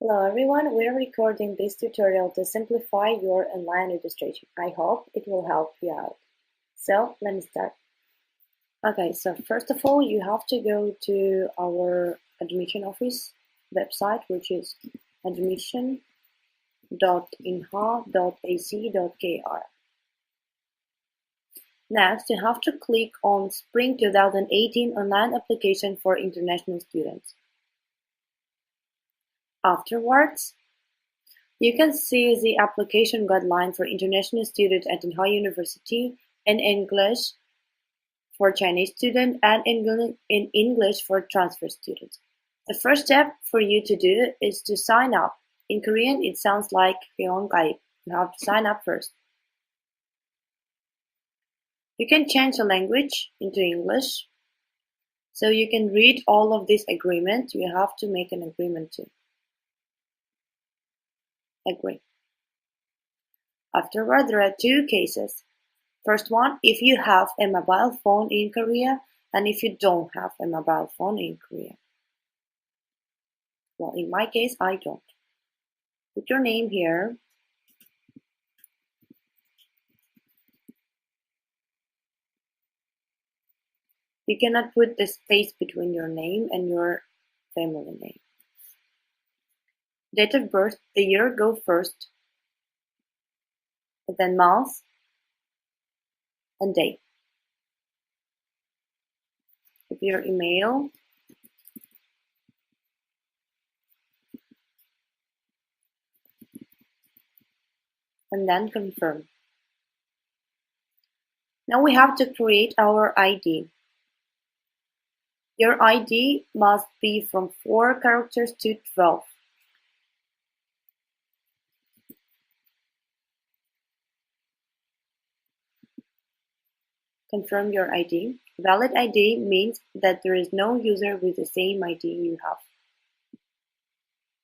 Hello everyone, we're recording this tutorial to simplify your online registration. I hope it will help you out. So let me start. Okay, so first of all, you have to go to our admission office website, which is admission.inha.ac.kr. Next, you have to click on Spring 2018 Online Application for International Students. Afterwards, you can see the application guideline for international students at INHA University in English for Chinese students and in English for transfer students. The first step for you to do is to sign up. In Korean, it sounds like 회원가입. You have to sign up first. You can change the language into English. So you can read all of this agreement. You have to make an agreement too. Agree. Afterward, there are two cases. First one, if you have a mobile phone in Korea, and if you don't have a mobile phone in Korea. Well, in my case, I don't. Put your name here. You cannot put the space between your name and your family name. Date of birth, the year go first, and then month and date. Put your email. And then confirm. Now we have to create our ID. Your ID must be from 4 characters to 12. Confirm your ID. Valid ID means that there is no user with the same ID you have.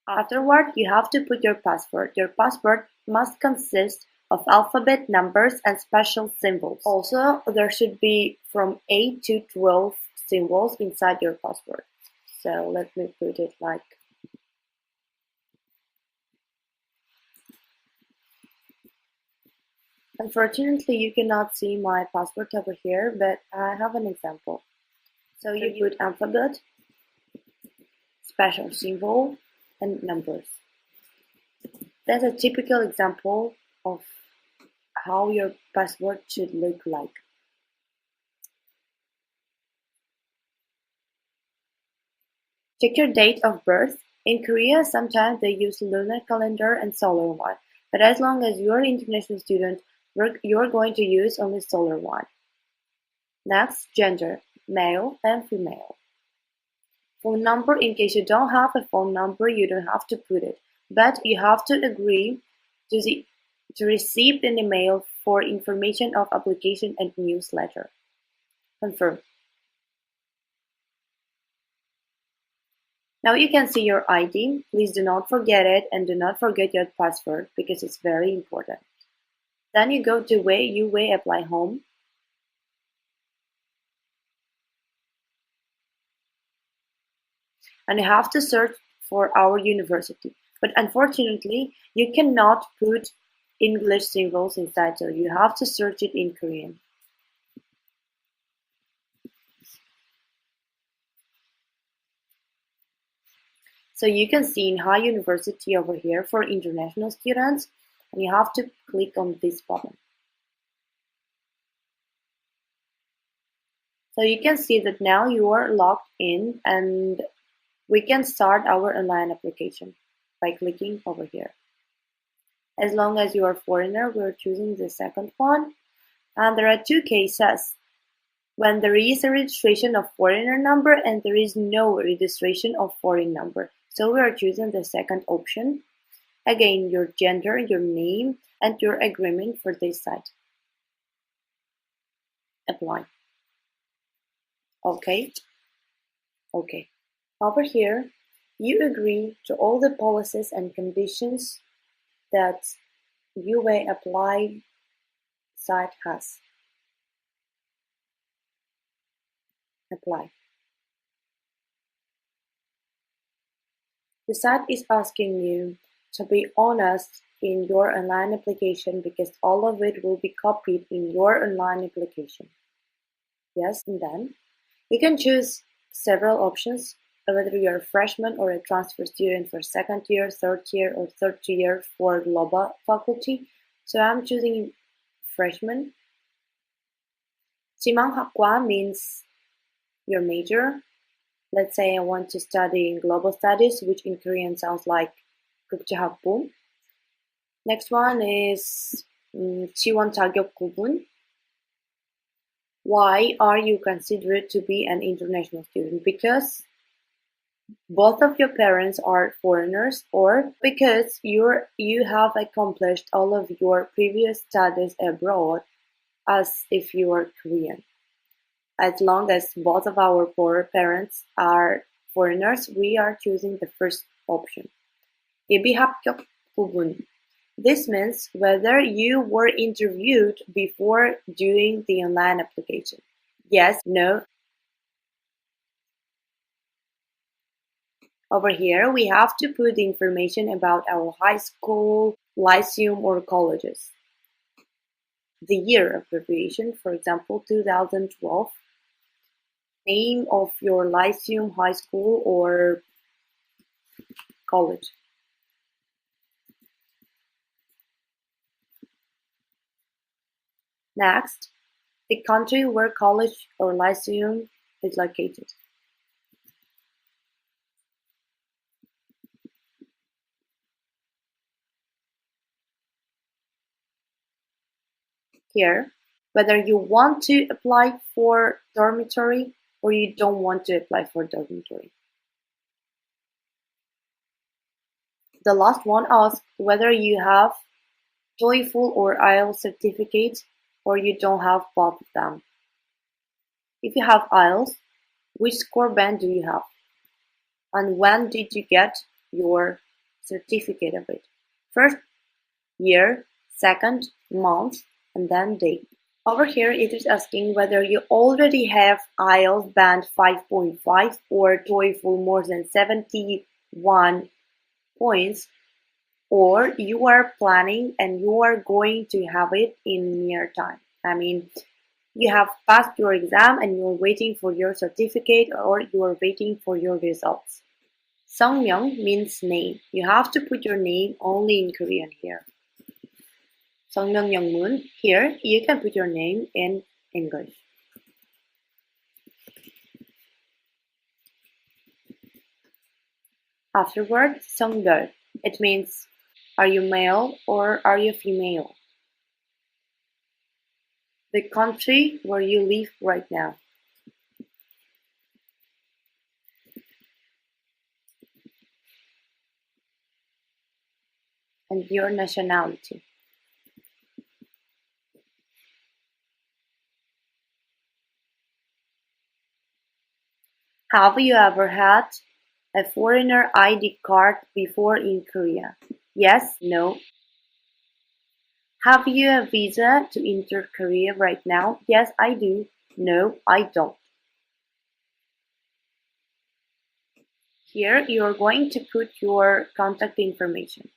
Afterward, you have to put your password. Your password must consist of alphabet, numbers, and special symbols. Also, there should be from 8 to 12 symbols inside your password. So let me put it like Unfortunately, you cannot see my password over here, but I have an example. So you put alphabet, special symbol, and numbers. That's a typical example of how your password should look like. Check your date of birth. In Korea, sometimes they use lunar calendar and solar one, but as long as you're an international student, you're going to use only solar one. Next, gender, male and female. Phone number, in case you don't have a phone number, you don't have to put it, but you have to agree to receive an email for information of application and newsletter. Confirm. Now you can see your ID. Please do not forget it and do not forget your password because it's very important. Then you go to UA Apply Home. And you have to search for our university. But unfortunately, you cannot put English symbols inside, so you have to search it in Korean. So you can see INHA University over here for international students, and you have to click on this button. So you can see that now you are logged in and we can start our online application by clicking over here. As long as you are foreigner, we're choosing the second one. And there are two cases. When there is a registration of foreigner number and there is no registration of foreign number. So we are choosing the second option. Again, your gender, your name, and your agreement for this site. Apply. Okay. Okay. Over here, you agree to all the policies and conditions that UA Apply site has. Apply. The site is asking you to be honest in your online application because all of it will be copied in your online application. Yes, and then you can choose several options, whether you're a freshman or a transfer student for second year, third year, or third year for global faculty. So I'm choosing freshman. Simang학과 means your major. Let's say I want to study global studies, which in Korean sounds like 국제학부. Next one is 지원 자격 구분. Why are you considered to be an international student? Because both of your parents are foreigners, or because you have accomplished all of your previous studies abroad as if you are Korean. As long as both of our parents are foreigners, we are choosing the first option. 예비 합격 부분. This means whether you were interviewed before doing the online application. Yes, no. Over here, we have to put information about our high school, lyceum, or colleges. The year abbreviation, for example, 2012. Name of your lyceum, high school, or college. Next, the country where college or lyceum is located. Here, whether you want to apply for dormitory or you don't want to apply for dormitory. The last one asks whether you have TOEFL or IELTS certificate or you don't have both of them. If you have IELTS, which score band do you have? And when did you get your certificate of it? First, year, second, month, and then date. Over here, it is asking whether you already have IELTS band 5.5 or TOEFL more than 71 points, or you are planning and you are going to have it in near time. I mean, you have passed your exam and you're waiting for your certificate or you are waiting for your results. 성명 means name. You have to put your name only in Korean here. 성명영문, here you can put your name in English. Afterwards, 성별. It means, are you male or are you female? The country where you live right now. And your nationality. Have you ever had a foreigner ID card before in Korea? Yes, no. Have you a visa to enter Korea right now? Yes, I do. No, I don't. Here, you're going to put your contact information.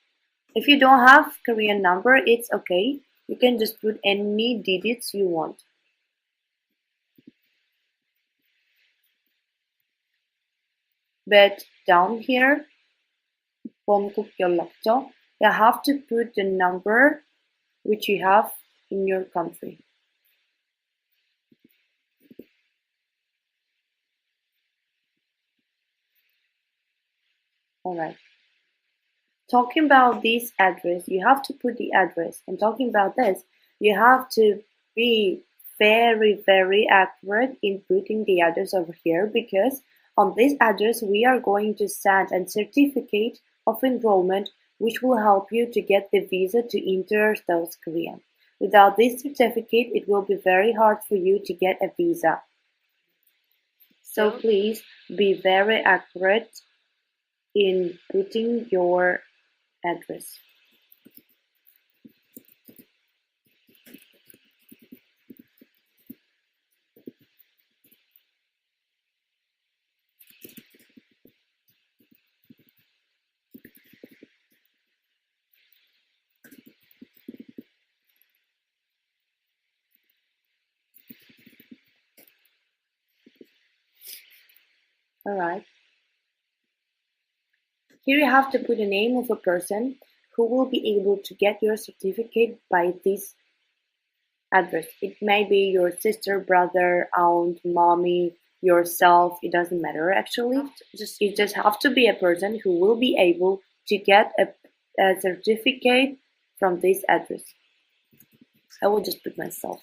If you don't have Korean number, it's okay. You can just put any digits you want. But down here, 번국 연락처, you have to put the number which you have in your country. Alright. Talking about this address, you have to put the address. And talking about this, you have to be very, very accurate in putting the address over here because on this address, we are going to send a certificate of enrollment which will help you to get the visa to enter South Korea. Without this certificate, it will be very hard for you to get a visa. So please be very accurate in putting your address. Alright. Here you have to put the name of a person who will be able to get your certificate by this address. It may be your sister, brother, aunt, mommy, yourself. It doesn't matter actually. You just have to be a person who will be able to get a certificate from this address. I will just put myself.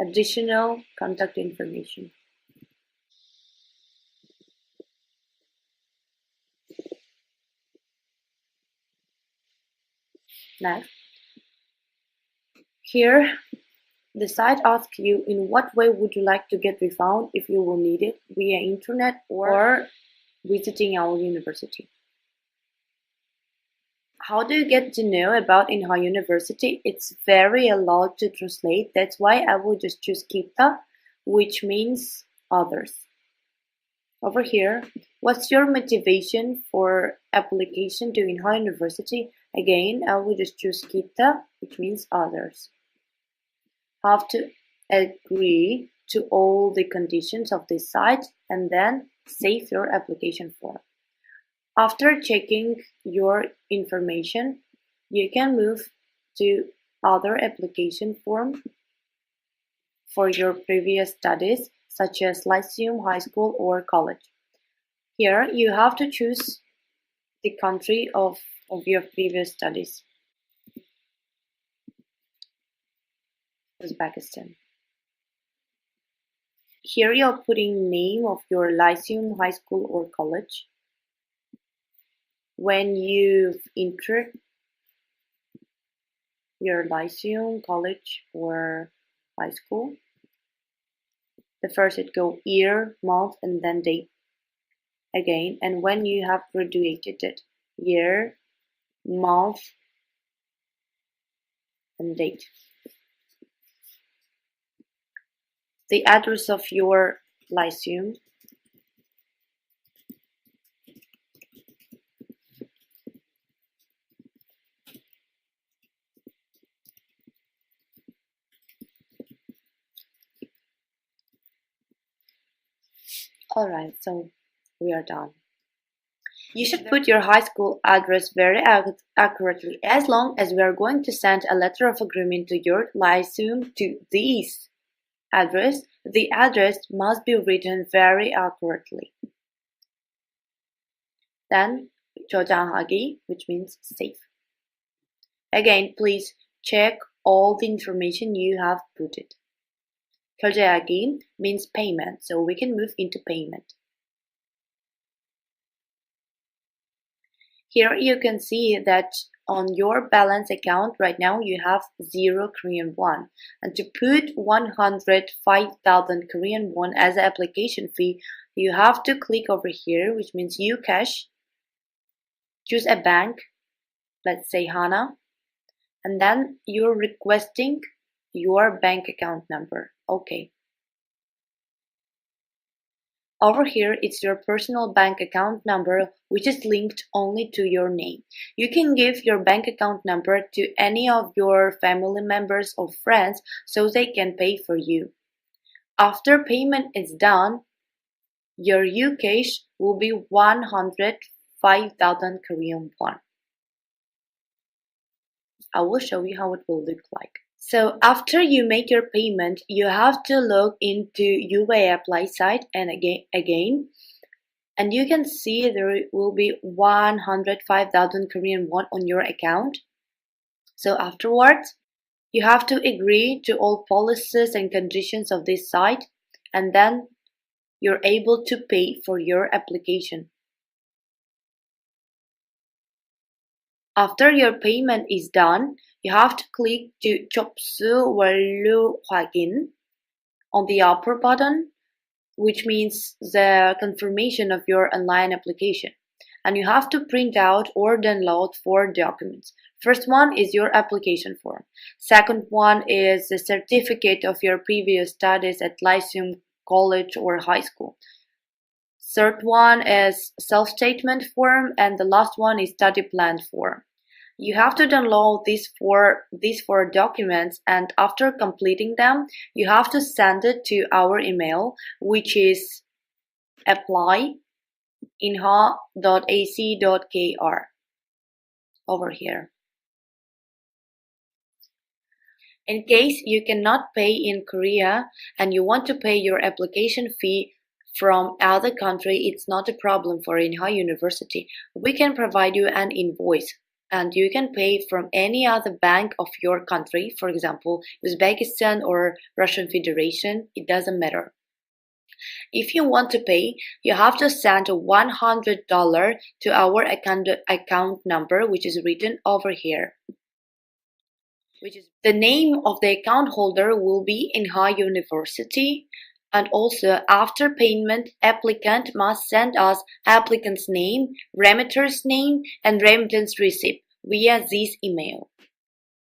Additional contact information. Next. Here, the site asks you in what way would you like to get refund if you will need it, via internet or visiting our university. How do you get to know about INHA University? It's very allowed to translate. That's why I will just choose kita, which means others. Over here, what's your motivation for application to INHA University? Again, I will just choose kita, which means others. Have to agree to all the conditions of this site and then save your application form. After checking your information, you can move to other application form for your previous studies, such as lyceum, high school, or college. Here, you have to choose the country of your previous studies. Uzbekistan. Here you're putting name of your lyceum, high school, or college. When you've entered your lyceum, college, or high school, the first it go year, month, and then date again. And when you have graduated it, year, month, and date. The address of your lyceum. Alright, so we are done. You should put your high school address very accurately, as long as we are going to send a letter of agreement to your lyceum to this address. The address must be written very accurately. Then 저장하기, which means save. Again, please check all the information you have put it. 결제하기 means payment, so we can move into payment. Here you can see that on your balance account right now you have 0 Korean won, and to put 105,000 Korean won as an application fee, you have to click over here, which means UCash, choose a bank, let's say Hana, and then you're requesting your bank account number. Okay. Over here, it's your personal bank account number, which is linked only to your name. You can give your bank account number to any of your family members or friends so they can pay for you. After payment is done, your UCash will be 105,000 Korean won. I will show you how it will look like. So after you make your payment, you have to log into UA Apply site and again, and you can see there will be 105,000 Korean won on your account. So afterwards, you have to agree to all policies and conditions of this site, and then you're able to pay for your application. After your payment is done, you have to click to 접수 완료 확인 on the upper button, which means the confirmation of your online application. And you have to print out or download 4 documents. First one is your application form. Second one is the certificate of your previous studies at lyceum, college, or high school. Third one is self-statement form, and the last one is study plan form. You have to download these four documents, and after completing them, you have to send it to our email, which is apply.inha.ac.kr over here. In case you cannot pay in Korea and you want to pay your application fee from other country, it's not a problem for INHA University. We can provide you an invoice and you can pay from any other bank of your country, for example, Uzbekistan or Russian Federation, it doesn't matter. If you want to pay, you have to send $100 to our account number, which is written over here. The name of the account holder will be INHA University, and also after payment, applicant must send us applicant's name, remitter's name, and remittance receipt via this email.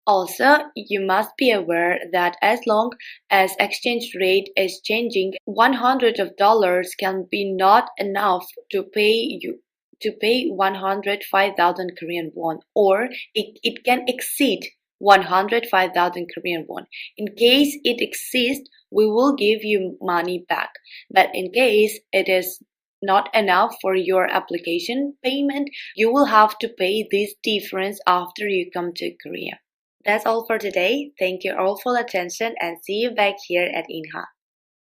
Also, you must be aware that as long as exchange rate is changing, $100 can be not enough to pay 105,000 Korean won, or it can exceed 105,000 Korean won. In case it exceeds, we will give you money back. But in case it is not enough for your application payment, you will have to pay this difference after you come to Korea. That's all for today. Thank you all for attention and see you back here at INHA.